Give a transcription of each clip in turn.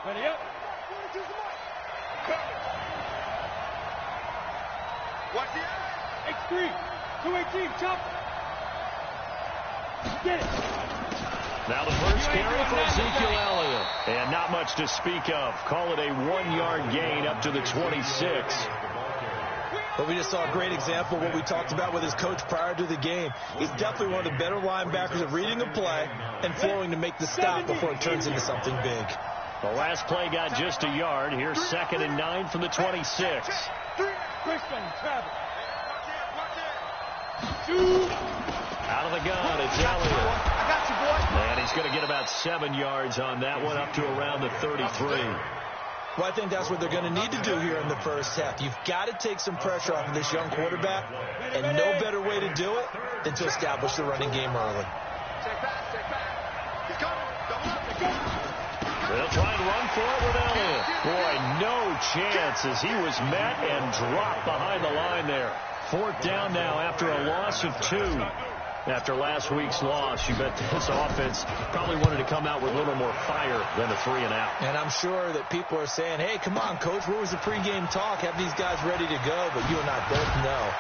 Ready up. Watch the eye. X3. 218. Chop. Get it. Now the first carry for Ezekiel Elliott. And not much to speak of. Call it a 1-yard gain up to the 26. But we just saw a great example of what we talked about with his coach prior to the game. He's definitely one of the better linebackers at reading a play and flowing to make the stop before it turns into something big. The last play got just a yard. Here's 2nd and 9 from the 26. Out of the gun, it's Elliott. I got you, boy. And he's going to get about 7 yards on that one, up to around the 33. Well, I think that's what they're going to need to do here in the first half. You've got to take some pressure off of this young quarterback, and no better way to do it than to establish the running game early. Check back. He's coming. Double up. They'll try and run for it with Elliott. Boy, no chance as he was met and dropped behind the line there. 4th down now after a loss of 2. After last week's loss, you bet this offense probably wanted to come out with a little more fire than a 3-and-out. And I'm sure that people are saying, hey, come on, Coach, where was the pregame talk? Have these guys ready to go? But you and I both know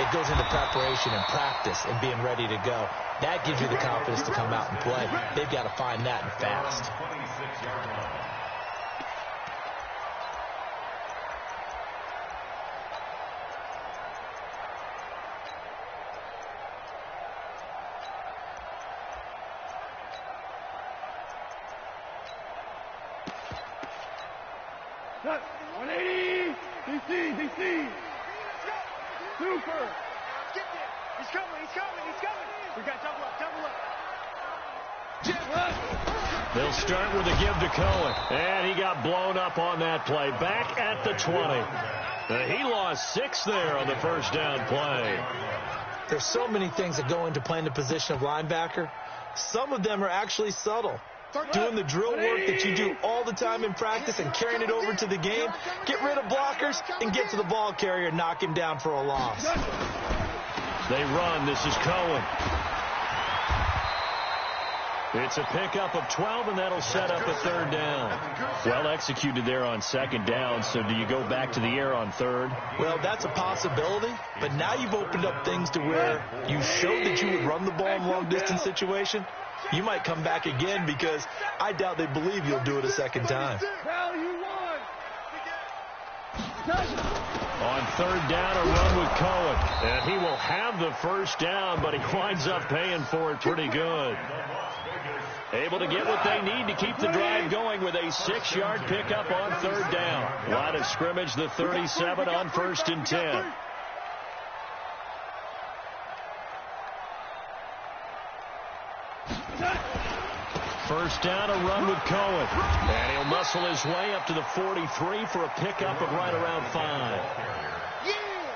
it goes into preparation and practice and being ready to go. That gives you the confidence to come out and play. They've got to find that and fast. Cut. 180. DC. Super. Get there. He's coming. We got double up. They'll start with a give to Cohen. And he got blown up on that play. Back at the 20. He lost 6 there on the first down play. There's so many things that go into playing the position of linebacker. Some of them are actually subtle. Doing the drill work that you do all the time in practice and carrying it over to the game. Get rid of blockers and get to the ball carrier and knock him down for a loss. They run. This is Cohen. It's a pickup of 12, and that'll set up a 3rd down. Well executed there on 2nd down, so do you go back to the air on 3rd? Well, that's a possibility, but now you've opened up things to where you showed that you would run the ball in long-distance situation. You might come back again because I doubt they believe you'll do it a 2nd time. On 3rd down, a run with Cohen. And he will have the first down, but he winds up paying for it pretty good. Able to get what they need to keep the drive going with a 6-yard pickup on 3rd down. Line of scrimmage, the 37 on 1st and 10. First down, a run with Cohen. And he'll muscle his way up to the 43 for a pickup of right around 5.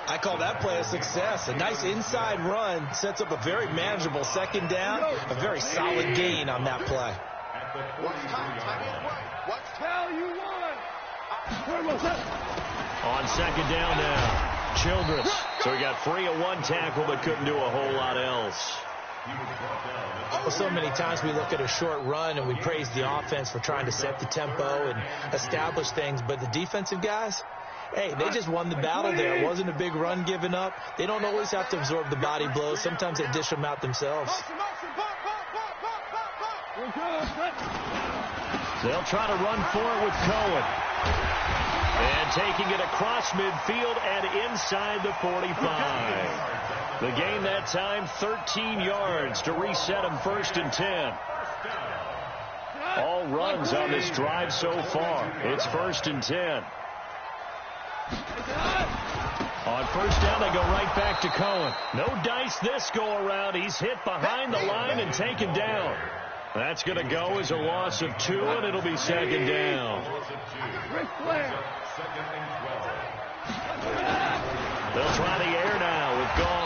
I call that play a success. A nice inside run sets up a very manageable 2nd down. A very solid gain on that play. On 2nd down now, Childress. So he got free of 1 tackle but couldn't do a whole lot else. Well, so many times we look at a short run and we praise the offense for trying to set the tempo and establish things, but the defensive guys, hey, they just won the battle there. It wasn't a big run given up. They don't always have to absorb the body blows. Sometimes they dish them out themselves. They'll try to run for it with Cohen. And taking it across midfield and inside the 45. The gain that time, 13 yards to reset them 1st and 10. All runs on this drive so far. It's 1st and 10. On 1st down, they go right back to Cohen. No dice this go around. He's hit behind the line and taken down. That's going to go as a loss of 2, and it'll be 2nd down. They'll try the air now with Gall.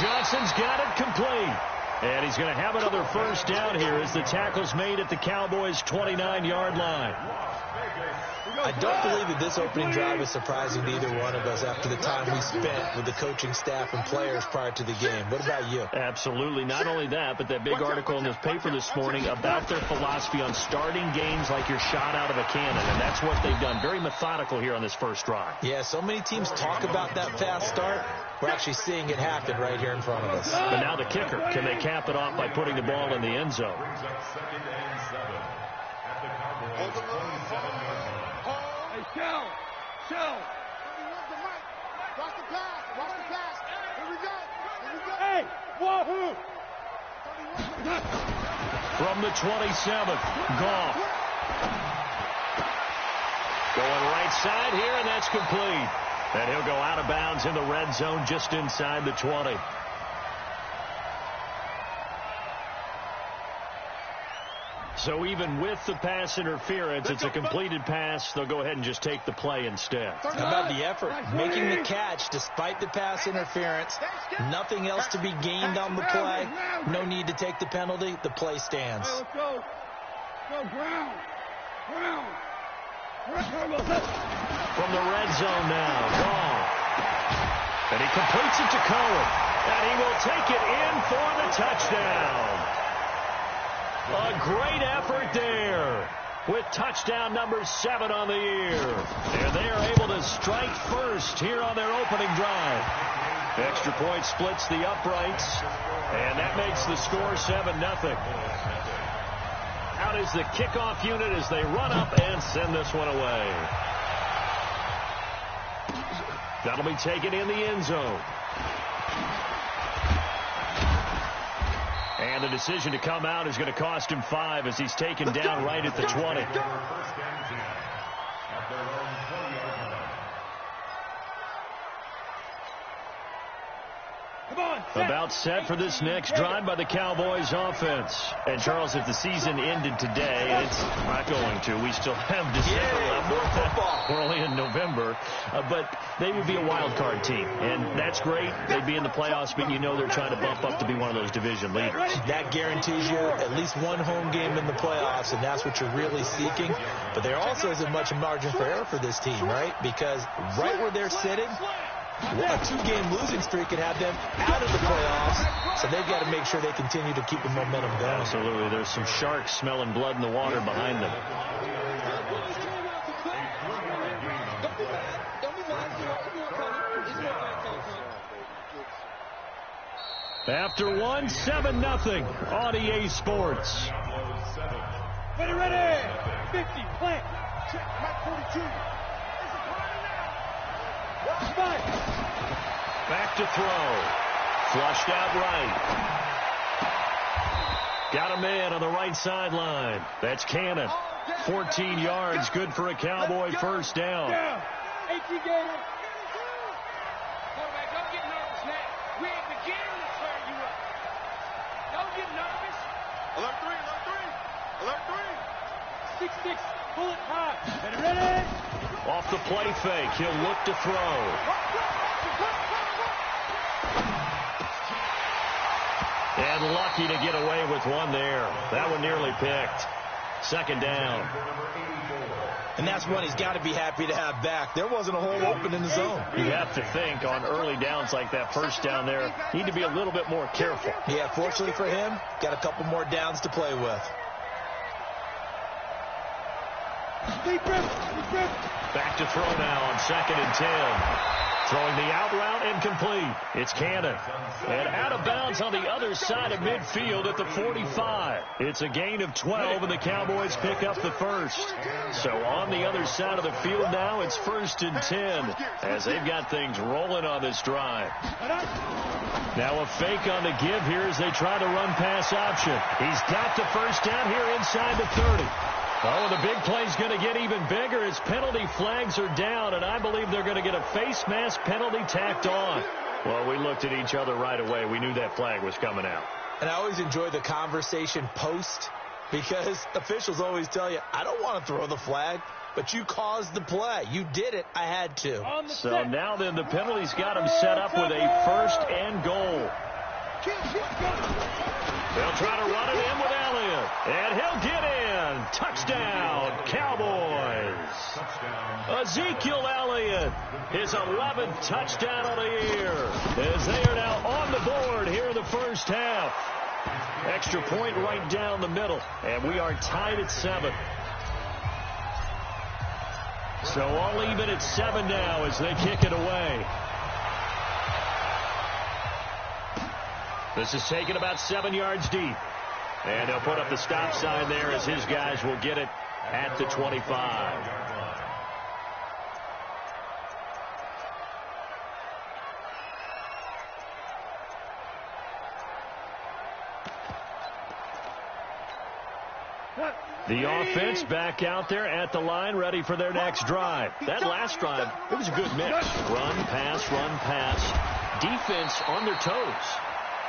Johnson's got it complete. And he's going to have another first down here as the tackle's made at the Cowboys' 29-yard line. I don't believe that this opening drive is surprising to either one of us after the time we spent with the coaching staff and players prior to the game. What about you? Absolutely. Not only that, but that big article in this paper this morning about their philosophy on starting games like you're shot out of a cannon, and that's what they've done. Very methodical here on this first drive. Yeah, so many teams talk about that fast start. We're actually seeing it happen right here in front of us. But now the kicker. Can they cap it off by putting the ball in the end zone? Shell! Shell! Watch the pass! Watch the pass! Here we go! Here we go! Hey! Wahoo! From the 27th, Goff. Going right side here, and that's complete. And he'll go out of bounds in the red zone just inside the 20. So even with the pass interference, it's a completed pass. They'll go ahead and just take the play instead. How about the effort? Making the catch despite the pass interference. Nothing else to be gained on the play. No need to take the penalty. The play stands. Hey, let's go. Go, Brown. Brown. From the red zone now, Goff. And he completes it to Cohen. And he will take it in for the touchdown. A great effort there with touchdown number 7 on the year. And they are able to strike first here on their opening drive. Extra point splits the uprights, and that makes the score 7-0. Out is the kickoff unit as they run up and send this one away. That'll be taken in the end zone. And the decision to come out is going to cost him 5 as he's taken down right at the 20. About set for this next drive by the Cowboys offense. And, Charles, if the season ended today, it's not going to. We still have December left. We're only in November. But they would be a wild card team. And that's great. They'd be in the playoffs, but you know they're trying to bump up to be one of those division leaders. That guarantees you at least one home game in the playoffs, and that's what you're really seeking. But there also isn't much margin for error for this team, right? Because right where they're sitting, a 2-game losing streak could have them out of the playoffs, so they've got to make sure they continue to keep the momentum going. Absolutely. There's some sharks smelling blood in the water behind them. After 1, 7-0 on EA Sports. Ready. 50, plant. Check, Mike 42. Back to throw. Flushed out right. Got a man on the right sideline. That's Cannon. 14 yards, good for a Cowboy first down. 18 games. Quarterback, don't get nervous now. We're at the beginning to turn you up. Don't get nervous. Alert 3, alert 3. Alert 3. 6-6, bullet high. Ready. Off the play fake, he'll look to throw. And lucky to get away with one there. That one nearly picked. Second down. And that's one he's got to be happy to have back. There wasn't a hole open in the zone. You have to think on early downs like that first down there, need to be a little bit more careful. Yeah, fortunately for him, got a couple more downs to play with. Back to throw now on 2nd and 10. Throwing the out route incomplete. It's Cannon. And out of bounds on the other side of midfield at the 45. It's a gain of 12, and the Cowboys pick up the first. So on the other side of the field now, it's 1st and 10 as they've got things rolling on this drive. Now a fake on the give here as they try to run pass option. He's got the first down here inside the 30. Oh, the big play's going to get even bigger as penalty flags are down, and I believe they're going to get a face mask penalty tacked on. Well, we looked at each other right away. We knew that flag was coming out. And I always enjoy the conversation post because officials always tell you, I don't want to throw the flag, but you caused the play. You did it. I had to. So now then the penalty's got him set up with a 1st and goal. They'll try to run it in with Elliott. And he'll get in. Touchdown, Cowboys. Ezekiel Elliott, his 11th touchdown of the year, as they are now on the board here in the first half. Extra point right down the middle, and we are tied at 7. So all even at 7 now as they kick it away. This is taken about 7 yards deep. And he'll put up the stop sign there as his guys will get it at the 25. The offense back out there at the line, ready for their next drive. That last drive, it was a good mix. Run, pass. Defense on their toes.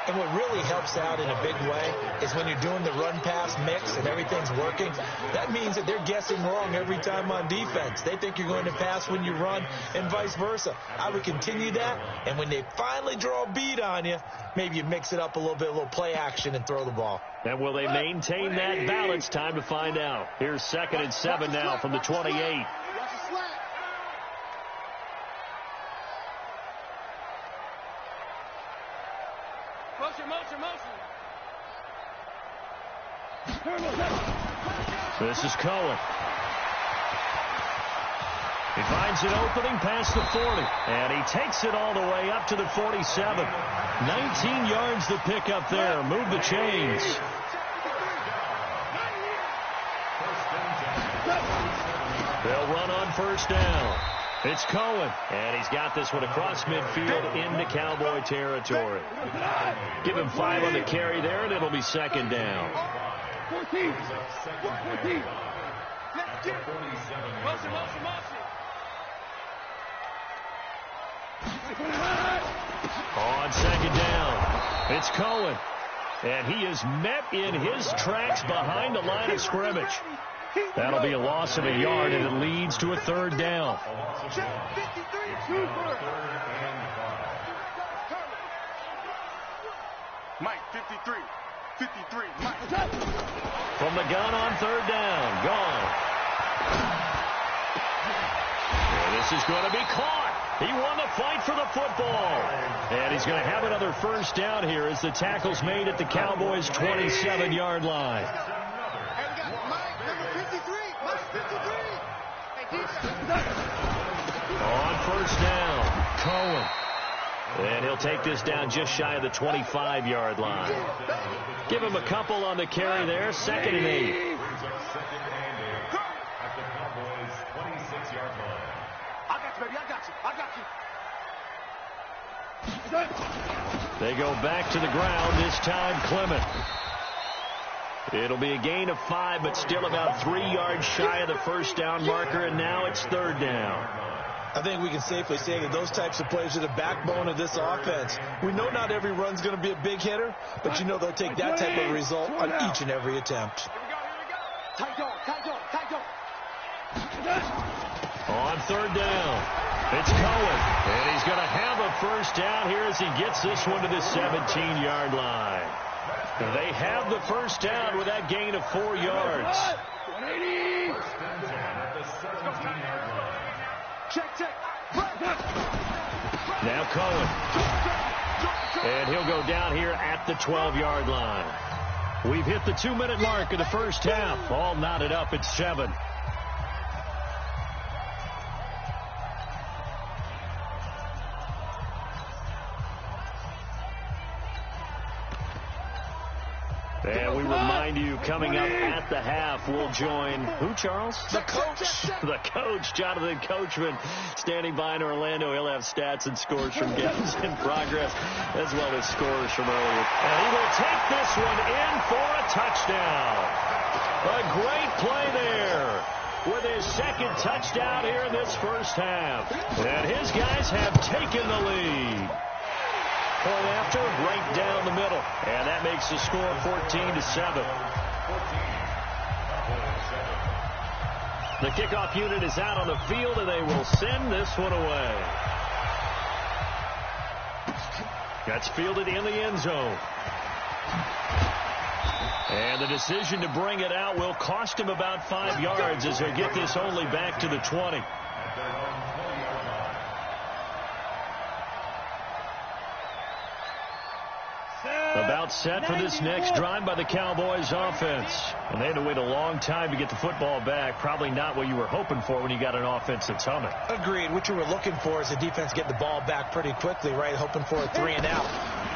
And what really helps out in a big way is when you're doing the run-pass mix and everything's working, that means that they're guessing wrong every time on defense. They think you're going to pass when you run and vice versa. I would continue that, and when they finally draw a beat on you, maybe you mix it up a little bit, a little play action, and throw the ball. And will they maintain that balance? Time to find out. Here's 2nd and 7 now from the 28. This is Cohen. He finds an opening past the 40, and he takes it all the way up to the 47. 19 yards to pick up there. Move the chains. They'll run on first down. It's Cohen, and he's got this one across midfield into Cowboy territory. Give him 5 on the carry there, and it'll be 2nd down. 14. On 2nd down, it's Cohen, and he is met in his tracks behind the line of scrimmage. That'll be a loss of a yard, and it leads to a 3rd down. Mike, 53, Mike. From the gun on 3rd down, gone. And this is going to be caught. He won the fight for the football. And he's going to have another 1st down here as the tackle's made at the Cowboys' 27-yard line. On 1st down, Cohen. And he'll take this down just shy of the 25-yard line. Give him a couple on the carry there. 2nd and 8. They go back to the ground, this time Clement. It'll be a gain of 5, but still about 3 yards shy of the 1st down marker, and now it's 3rd down. I think we can safely say that those types of plays are the backbone of this offense. We know not every run's going to be a big hitter, but you know they'll take that type of result on each and every attempt. On 3rd down, it's Cohen, and he's going to have a 1st down here as he gets this one to the 17-yard line. They have the 1st down with that gain of 4 yards. Now Cohen. And he'll go down here at the 12-yard line. We've hit the 2-minute mark of the first half. All knotted up at 7. And we remind you, coming up at the half, we'll join who, Charles? The coach. The coach, Jonathan Coachman, standing by in Orlando. He'll have stats and scores from games in progress, as well as scores from earlier. And he will take this one in for a touchdown. A great play there with his 2nd touchdown here in this first half. And his guys have taken the lead. Point after, right down the middle. And that makes the score 14-7. The kickoff unit is out on the field, and they will send this one away. That's fielded in the end zone. And the decision to bring it out will cost him about 5 yards as he'll get this only back to the 20. About set for this next drive by the Cowboys offense. And they had to wait a long time to get the football back. Probably not what you were hoping for when you got an offense that's humming. Agreed. What you were looking for is the defense get the ball back pretty quickly, right? Hoping for a 3 and out.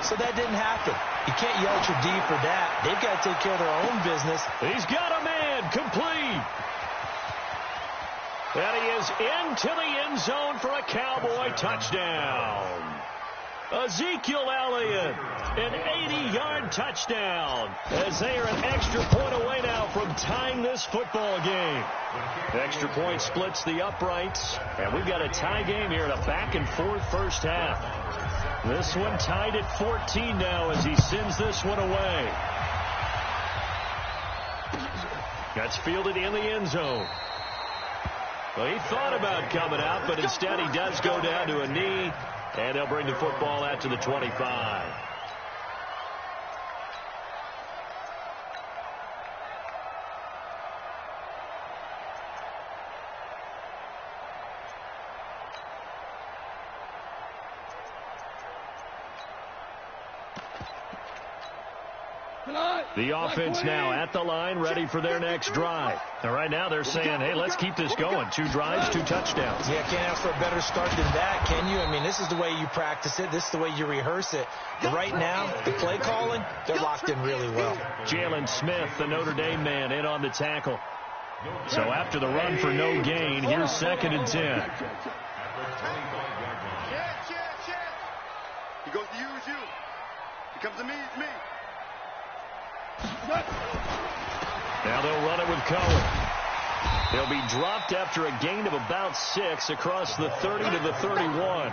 So that didn't happen. You can't yell at your D for that. They've got to take care of their own business. He's got a man complete. And he is into the end zone for a Cowboy touchdown. Ezekiel Elliott, an 80-yard touchdown, as they are an extra point away now from tying this football game. Extra point splits the uprights, and we've got a tie game here in a back-and-forth first half. This one tied at 14 now as he sends this one away. That's fielded in the end zone. Well, he thought about coming out, but instead he does go down to a knee. And they'll bring the football out to the 25. The offense now at the line, ready for their next drive. And right now they're saying, hey, let's keep this going. 2 drives, 2 touchdowns. Yeah, can't ask for a better start than that, can you? I mean, this is the way you practice it. This is the way you rehearse it. But right now, the play calling, they're locked in really well. Jalen Smith, the Notre Dame man, in on the tackle. So after the run for no gain, here's 2nd and 10. He goes to you. He comes to me, it's me. Now they'll run it with Cohen. He'll be dropped after a gain of about 6 across the 30 to the 31.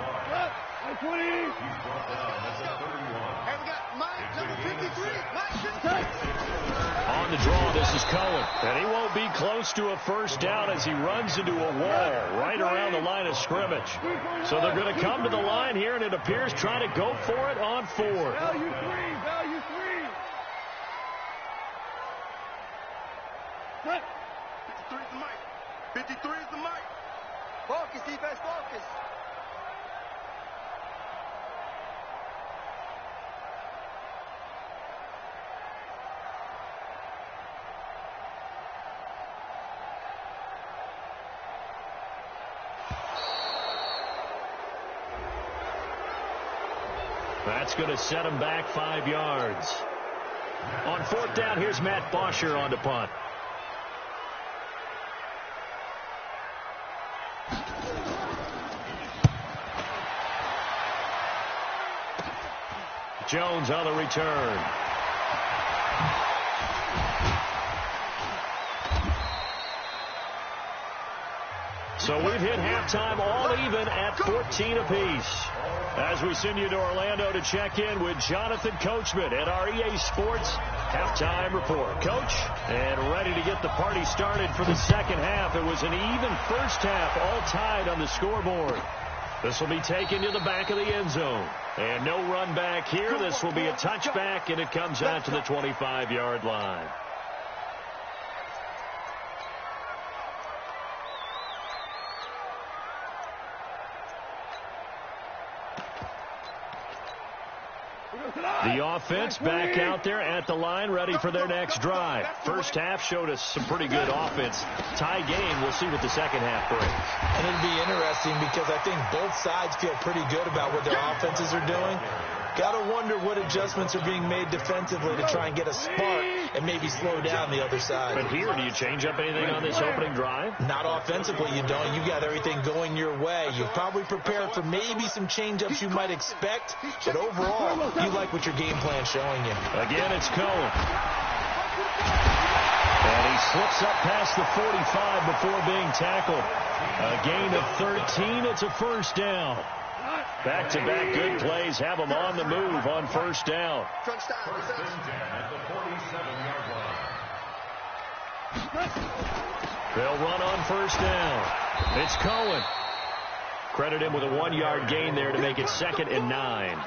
On the draw, this is Cohen. And he won't be close to a first down as he runs into a wall right around the line of scrimmage. So they're going to come to the line here, and it appears trying to go for it on 4. Value 3. 53 is the mic. 53 is the mic. Focus, defense, focus. That's going to set him back 5 yards. On 4th down, here's Matt Bosher on to punt. Jones on the return. So we've hit halftime all even at 14 apiece. As we send you to Orlando to check in with Jonathan Coachman at our EA Sports Halftime Report. Coach, and ready to get the party started for the second half. It was an even first half, all tied on the scoreboard. This will be taken to the back of the end zone. And no run back here. This will be a touchback, and it comes out to the 25-yard line. The offense back out there at the line, ready for their next drive. First half showed us some pretty good offense. Tie game, we'll see what the second half brings. And it'll be interesting because I think both sides feel pretty good about what their offenses are doing. Got to wonder what adjustments are being made defensively to try and get a spark and maybe slow down the other side. But here, do you change up anything on this opening drive? Not offensively, you don't. You got everything going your way. You're probably prepared for maybe some change-ups you might expect, but overall, you like what your game plan's showing you. Again, it's Cohen. And he slips up past the 45 before being tackled. A gain of 13. It's a first down. Back-to-back good plays have them on the move on first down. First down at the 47-yard line. They'll run on first down. It's Cohen. Credit him with a 1-yard gain there to make it 2nd and 9.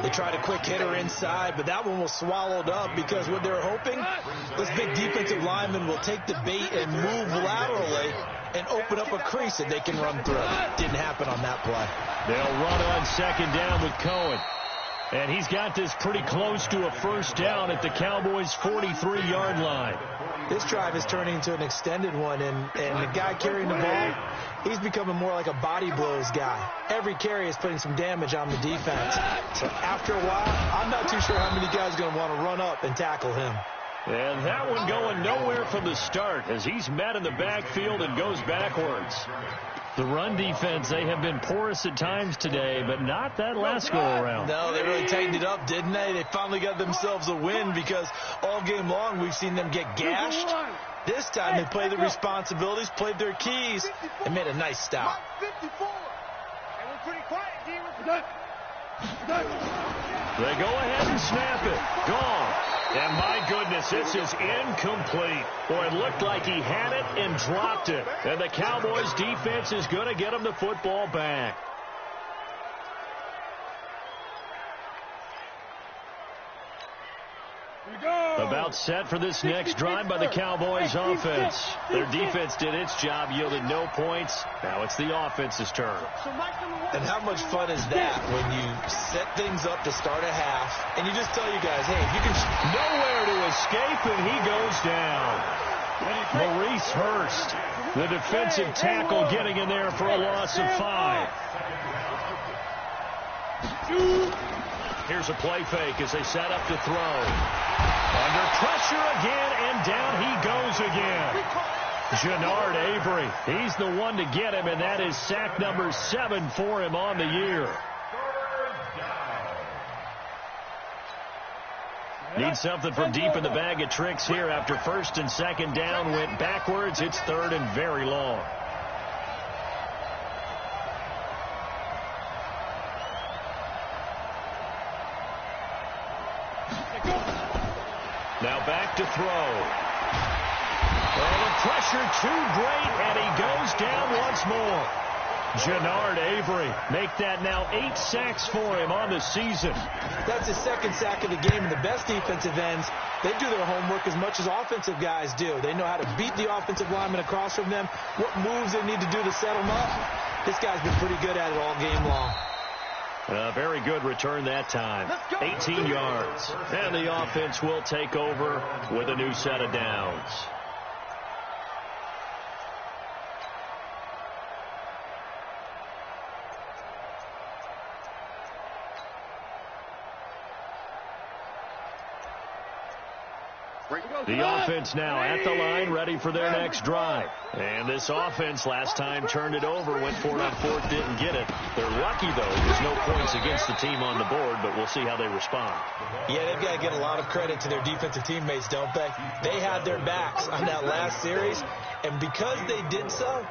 They tried a quick hitter inside, but that one was swallowed up because what they're hoping, this big defensive lineman will take the bait and move laterally and open up a crease that they can run through. Didn't happen on that play. They'll run on 2nd down with Cohen. And he's got this pretty close to a first down at the Cowboys' 43-yard line. This drive is turning into an extended one, and the guy carrying the ball, he's becoming more like a body blows guy. Every carry is putting some damage on the defense. So after a while, I'm not too sure how many guys are going to want to run up and tackle him. And that one going nowhere from the start as he's met in the backfield and goes backwards. The run defense, they have been porous at times today, but not that last go-around. No, they really tightened it up, didn't they? They finally got themselves a win because all game long we've seen them get gashed. This time they played the responsibilities, played their keys, and made a nice stop. They go ahead and snap it. Gone. And my goodness, this is incomplete. Boy, it looked like he had it and dropped it. And the Cowboys defense is going to get him the football back. About set for this next drive by the Cowboys offense. Their defense did its job, yielded no points. Now it's the offense's turn. And how much fun is that when you set things up to start a half and you just tell you guys, hey, if you can... Nowhere to escape, and he goes down. Maurice Hurst, the defensive tackle, getting in there for a loss of 5. Here's a play fake as they set up to throw. Under pressure again, and down he goes again. Jannard Avery, he's the one to get him, and that is sack number 7 for him on the year. Need something from deep in the bag of tricks here after 1st and 2nd down went backwards. It's 3rd and very long. Now back to throw. Oh, the pressure too great, and he goes down once more. Jannard Avery, make that now 8 sacks for him on the season. That's his 2nd sack of the game, and the best defensive ends, they do their homework as much as offensive guys do. They know how to beat the offensive lineman across from them, what moves they need to do to set them up. This guy's been pretty good at it all game long. A very good return that time. 18 yards. And the offense will take over with a new set of downs. The offense now at the line, ready for their next drive. And this offense last time turned it over, went for it on 4th, didn't get it. They're lucky, though. There's no points against the team on the board, but we'll see how they respond. Yeah, they've got to get a lot of credit to their defensive teammates, don't they? They had their backs on that last series, and because they did so,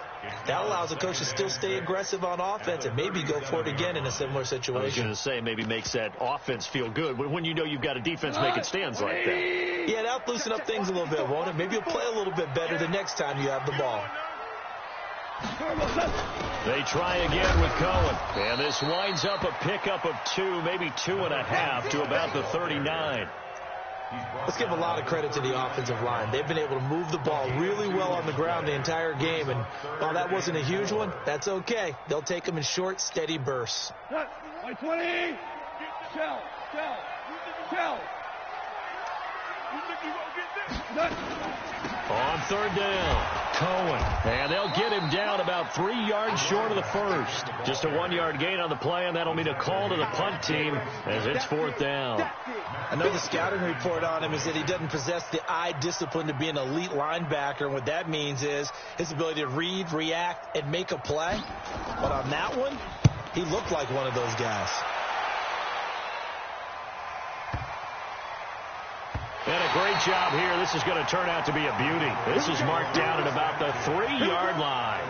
that allows the coach to still stay aggressive on offense and maybe go for it again in a similar situation. I was going to say, maybe makes that offense feel good when you know you've got a defense making stands like that. Yeah, that'll loosen up things a little bit, won't it? Maybe you'll play a little bit better the next time you have the ball. They try again with Cohen. And this winds up a pickup of 2, maybe 2.5 to about the 39. Let's give a lot of credit to the offensive line. They've been able to move the ball really well on the ground the entire game. And while that wasn't a huge one, that's okay. They'll take them in short, steady bursts. 20. Shell. On 3rd down, Cohen. And they'll get him down about 3 yards short of the first. Just a 1-yard gain on the play, and that'll mean a call to the punt team as it's 4th down. I know the scouting report on him is that he doesn't possess the eye discipline to be an elite linebacker. And what that means is his ability to read, react, and make a play. But on that one, he looked like one of those guys. And a great job here. This is going to turn out to be a beauty. This is marked down at about the 3-yard line.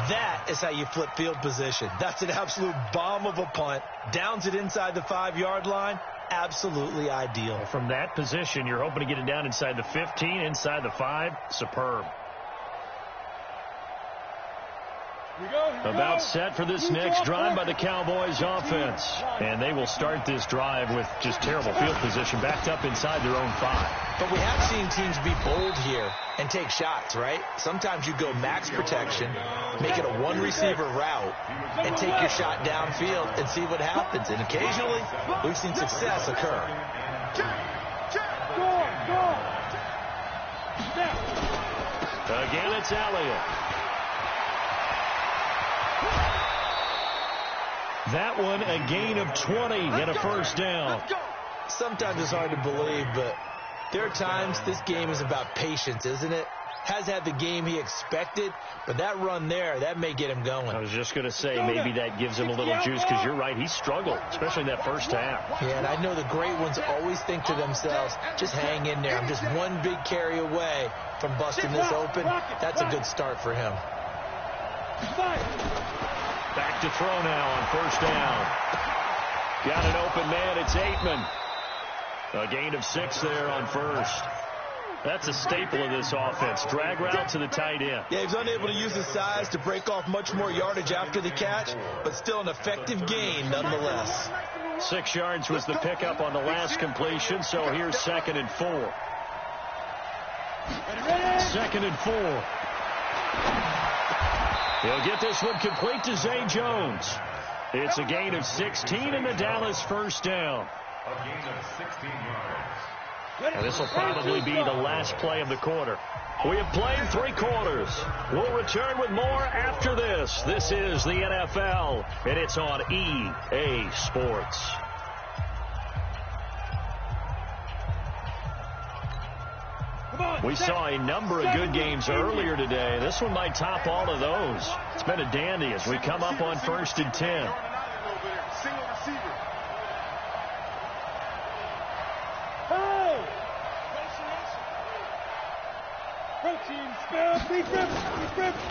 That is how you flip field position. That's an absolute bomb of a punt. Downs it inside the 5-yard line. Absolutely ideal. From that position, you're hoping to get it down inside the 15, inside the 5. Superb. About set for this next drive by the Cowboys offense. And they will start this drive with just terrible field position, backed up inside their own 5. But we have seen teams be bold here and take shots, right? Sometimes you go max protection, make it a one-receiver route, and take your shot downfield and see what happens. And occasionally, we've seen success occur. Again, it's Elliott. That one, a gain of 20 and a first down. Sometimes it's hard to believe, but there are times this game is about patience, isn't it? Has had the game he expected, but that run there, that may get him going. I was just going to say, maybe that gives him a little juice, because you're right, he struggled, especially in that first half. Yeah, and I know the great ones always think to themselves, just hang in there. I'm just one big carry away from busting this open. That's a good start for him. Back to throw now on first down. Got an open man, it's Aitman. A gain of 6 there on first. That's a staple of this offense. Drag route to the tight end. Yeah, he was unable to use his size to break off much more yardage after the catch, but still an effective gain nonetheless. 6 yards was the pickup on the last completion, so here's 2nd and 4. 2nd and 4. He'll get this one complete to Zay Jones. It's a gain of 16 and the Dallas first down. A gain of 16 yards. And this will probably be the last play of the quarter. We have played 3 quarters. We'll return with more after this. This is the NFL, and it's on EA Sports. We saw a number of good games earlier today. This one might top all of those. It's been a dandy as we come up on 1st and 10.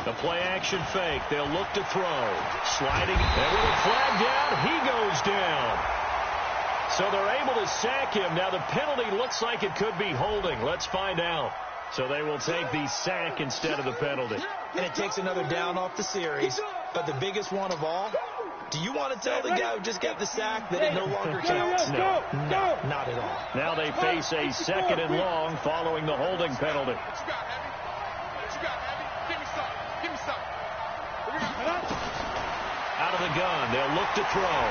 The play action fake. They'll look to throw. Sliding. And with a flag down, he goes down. So they're able to sack him. Now the penalty looks like it could be holding. Let's find out. So they will take the sack instead of the penalty. And it takes another down off the series. But the biggest one of all, do you want to tell the guy who just got the sack that it no longer counts? No, not at all. Now they face a 2nd and long following the holding penalty. Out of the gun, they'll look to throw.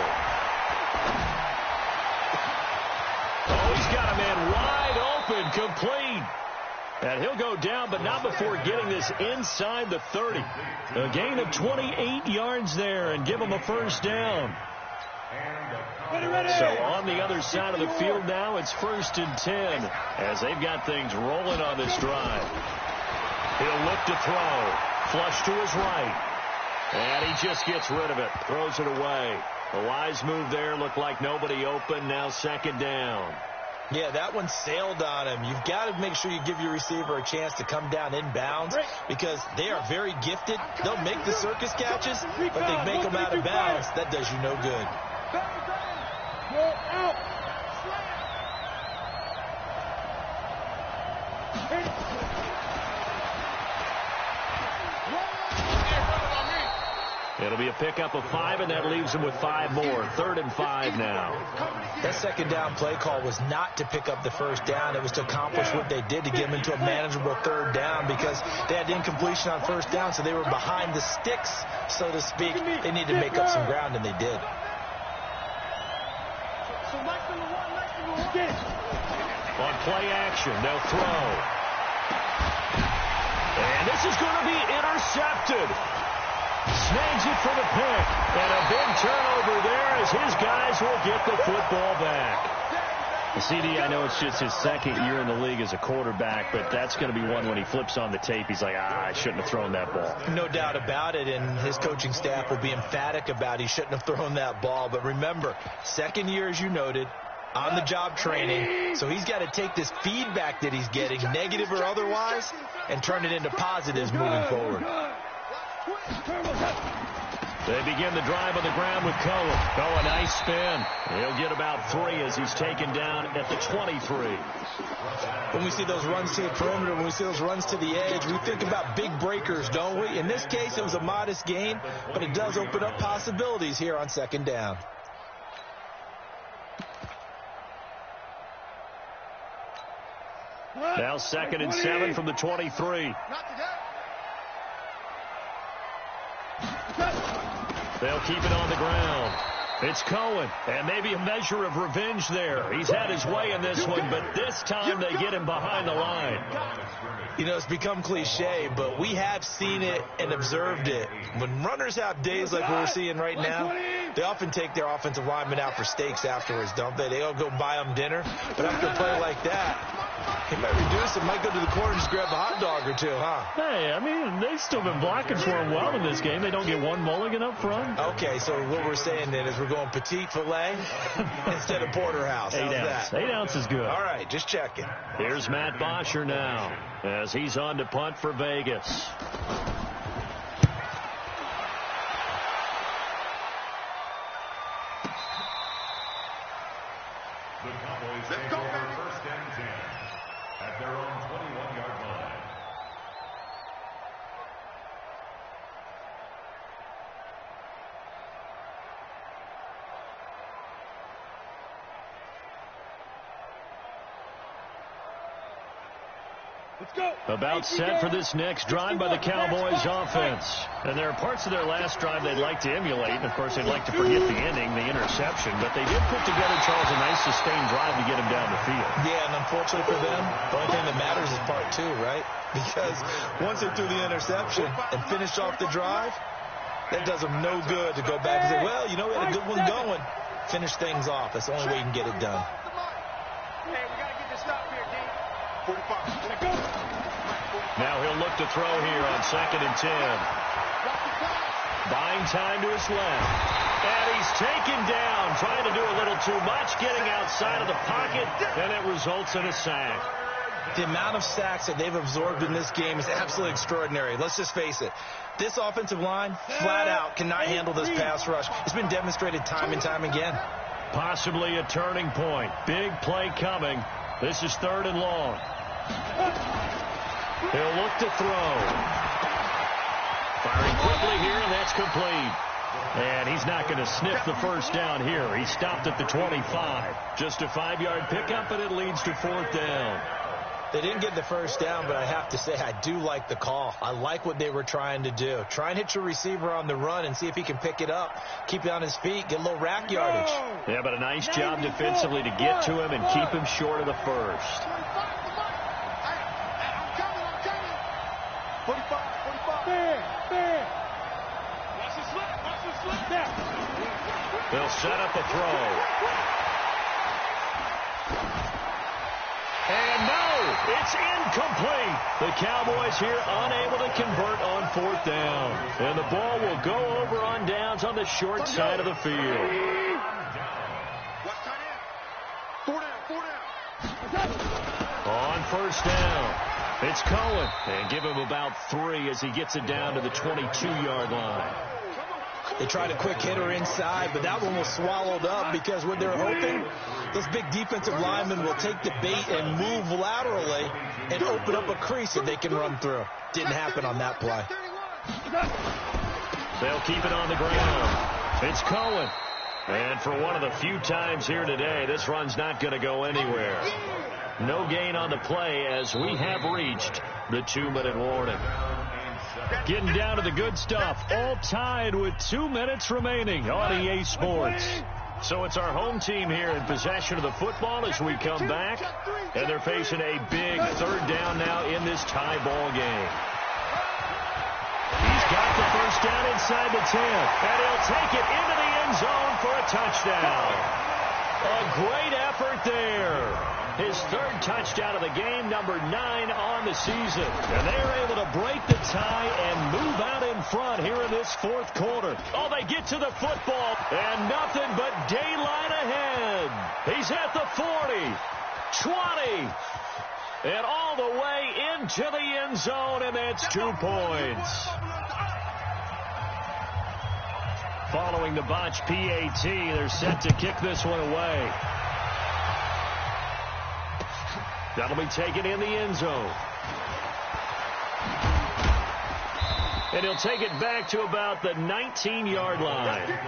Oh, he's got a man wide open, complete. And he'll go down, but not before getting this inside the 30. A gain of 28 yards there and give him a first down. So on the other side of the field now, it's 1st and 10 as they've got things rolling on this drive. He'll look to throw. Flush to his right. And he just gets rid of it. Throws it away. A wise move there. Looked like nobody open. Now 2nd down. Yeah, that one sailed on him. You've got to make sure you give your receiver a chance to come down inbounds because they are very gifted. They'll make the circus catches, but they make them out of bounds. That does you no good. It'll be a pickup of 5, and that leaves them with 5 more. 3rd and 5 now. That 2nd down play call was not to pick up the first down. It was to accomplish what they did to get them into a manageable 3rd down because they had incompletion on 1st down, so they were behind the sticks, so to speak. They needed to make up some ground, and they did. On play action, they'll throw. And this is going to be intercepted. Snags it for the pick. And a big turnover there as his guys will get the football back. CD, I know it's just his 2nd year in the league as a quarterback, but that's going to be one when he flips on the tape. He's like, I shouldn't have thrown that ball. No doubt about it, and his coaching staff will be emphatic about he shouldn't have thrown that ball. But remember, 2nd year, as you noted, on-the-job training, so he's got to take this feedback that he's getting, negative or otherwise, and turn it into positives moving forward. They begin the drive on the ground with Cohen. Oh, a nice spin. He'll get about 3 as he's taken down at the 23. When we see those runs to the perimeter, when we see those runs to the edge, we think about big breakers, don't we? In this case, it was a modest gain, but it does open up possibilities here on second down. Now 2nd and 7 from the 23. They'll keep it on the ground. It's Cohen, and maybe a measure of revenge there. He's had his way in this one, but this time they get him behind the line. You know, it's become cliche, but we have seen it and observed it. When runners have days like we're seeing right now, they often take their offensive linemen out for steaks afterwards, don't they? They all go buy them dinner. But after a play like that, he might reduce it, might go to the corner and just grab a hot dog or two, huh? Hey, I mean, they've still been blocking for him well in this game. They don't get one mulligan up front. Okay, so what we're saying then is we're going petite filet instead of porterhouse. How's that? 8 ounce is good. All right, just checking. Here's Matt Bosher now as he's on to punt for Vegas. Let's go, baby. First and 10 at their own 21-yard line. Let's go. About set for this next drive by the Cowboys offense. And there are parts of their last drive they'd like to emulate. And, of course, they'd like to forget the ending, the interception. But they did put together, Charles, a nice sustained drive to get him down the field. Yeah, and unfortunately for them, the only thing that matters is part 2, right? Because once they threw the interception and finished off the drive, that does them no good to go back and say, well, you know, we had a good one going. Finish things off. That's the only way you can get it done. Hey, we got to get this stop here, D. 45. Now he'll look to throw here on 2nd and 10. Buying time to his left. And he's taken down, trying to do a little too much, getting outside of the pocket, and it results in a sack. The amount of sacks that they've absorbed in this game is absolutely extraordinary. Let's just face it. This offensive line, flat out, cannot handle this pass rush. It's been demonstrated time and time again. Possibly a turning point. Big play coming. This is 3rd and long. He'll look to throw. Firing quickly here, and that's complete. And he's not going to sniff the first down here. He stopped at the 25. Just a 5-yard pickup, and it leads to 4th down. They didn't get the first down, but I have to say I do like the call. I like what they were trying to do. Try and hit your receiver on the run and see if he can pick it up, keep it on his feet, get a little rack yardage. Yeah, but a nice job defensively to get to him and keep him short of the first. 45. Fair. Watch the slip. They'll set up a throw. And no, it's incomplete. The Cowboys here unable to convert on 4th down. And the ball will go over on downs on the short side of the field. Watch tight end. 4 down. On 1st down, it's Cohen. And give him about 3 as he gets it down to the 22-yard line. They tried a quick hitter inside, but that one was swallowed up because what they're hoping, those big defensive linemen will take the bait and move laterally and open up a crease that they can run through. Didn't happen on that play. They'll keep it on the ground. It's Cohen. And for one of the few times here today, this run's not going to go anywhere. No gain on the play as we have reached the 2-minute warning. Getting down to the good stuff, all tied with 2 minutes remaining on EA Sports. So it's our home team here in possession of the football as we come back. And they're facing a big 3rd down now in this tie ball game. He's got the first down inside the 10. And he'll take it into the end zone for a touchdown. A great effort there. His 3rd touchdown of the game, number 9 on the season. And they're able to break the tie and move out in front here in this 4th quarter. Oh, they get to the football, and nothing but daylight ahead. He's at the 40, 20, and all the way into the end zone, and that's 2 points. following the botch PAT. They're set to kick this one away. That'll be taken in the end zone. And he'll take it back to about the 19-yard line.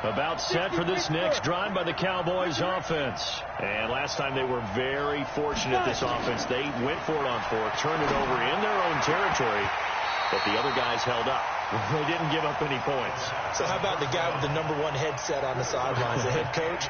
About set for this next drive by the Cowboys offense. And last time they were very fortunate, this offense. They went for it on fourth, turned it over in their own territory, but the other guys held up. They didn't give up any points. So how about the guy with the #1 headset on the sidelines, the head coach?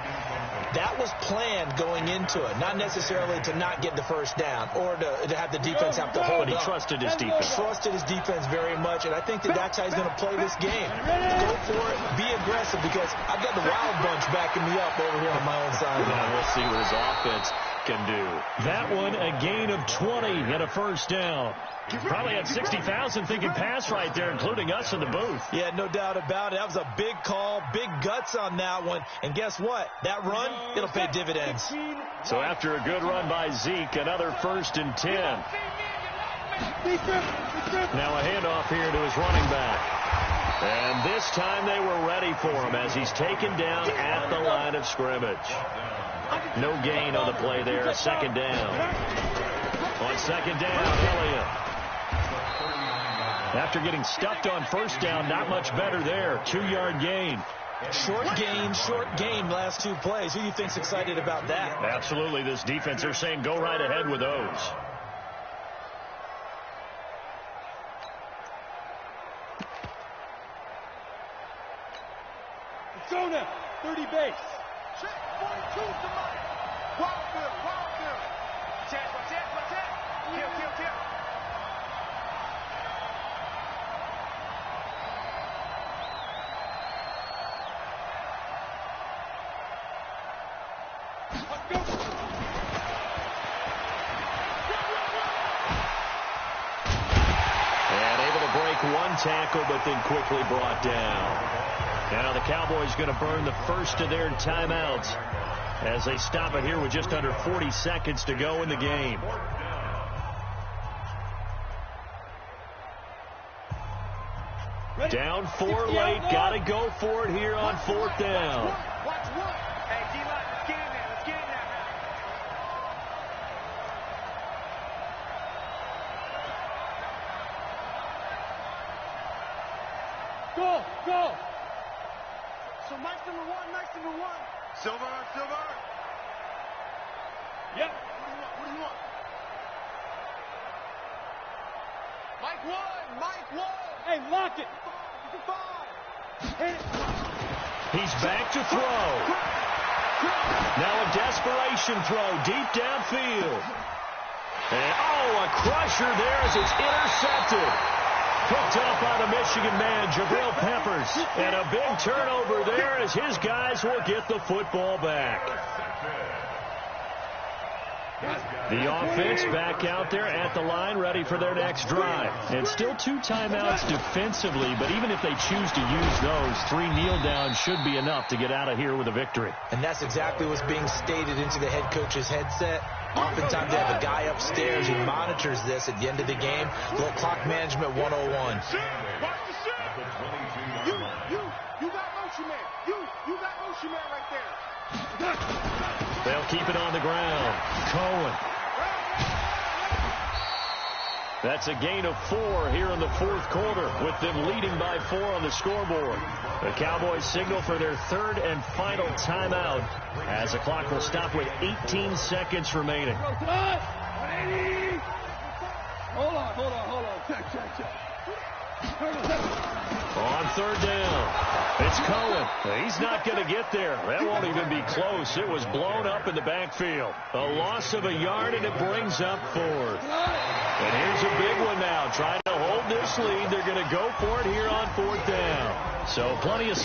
That was planned going into it, not necessarily to not get the first down or to have the defense have to hold But he up. trusted his defense. Trusted his defense very much, and I think that's how he's going to play this game. Go for it, be aggressive, because I've got the Wild Bunch backing me up over here on my own side. Yeah, we'll see what his offense can do. That one, a gain of 20 and a first down. Probably had 60,000 thinking pass right there, including us in the booth. Yeah, no doubt about it. That was a big call, big guts on that one. And guess what? That run, it'll pay dividends. So after a good run by Zeke, another 1st and 10. Now a handoff here to his running back. And this time they were ready for him as he's taken down at the line of scrimmage. No gain on the play there. 2nd down. On 2nd down, Elliott. After getting stuffed on 1st down, not much better there. 2-yard gain. Short gain, last 2 plays. Who do you think's excited about that? Absolutely. This defense, they're saying go right ahead with those. Let's go now. 30 base. Check 42 to Mike. Wildfield. Check. Kill. And able to break 1 tackle, but then quickly brought down. Now the Cowboys going to burn the first of their timeouts as they stop it here with just under 40 seconds to go in the game. Down 4 late. Got to go for it here on 4th down. Watch one. Hey, D-line, let's get in there. Let's get in there now. Go. So Mike's number one. Silver. Yep. What do you want? Mike one. Hey, lock it. He's back to throw. Now a desperation throw deep downfield. And, a crusher there as it's intercepted. Picked off by the Michigan man, Jabril Peppers. And a big turnover there as his guys will get the football back. The offense back out there at the line, ready for their next drive. And still 2 timeouts defensively, but even if they choose to use those, 3 kneel downs should be enough to get out of here with a victory. And that's exactly what's being stated into the head coach's headset. Oftentimes they have a guy upstairs who monitors this at the end of the game. Little clock management 101. Watch the shit. You got motion man. You got motion man right there. They'll keep it on the ground. Cohen. That's a gain of 4 here in the 4th quarter, with them leading by 4 on the scoreboard. The Cowboys signal for their 3rd and final timeout as the clock will stop with 18 seconds remaining. Hold on. Check. On 3rd down, it's Cohen. He's not going to get there. That won't even be close. It was blown up in the backfield. A loss of a yard, and it brings up 4th. And here's a big one now. Trying to hold this lead. They're going to go for it here on 4th down. So plenty of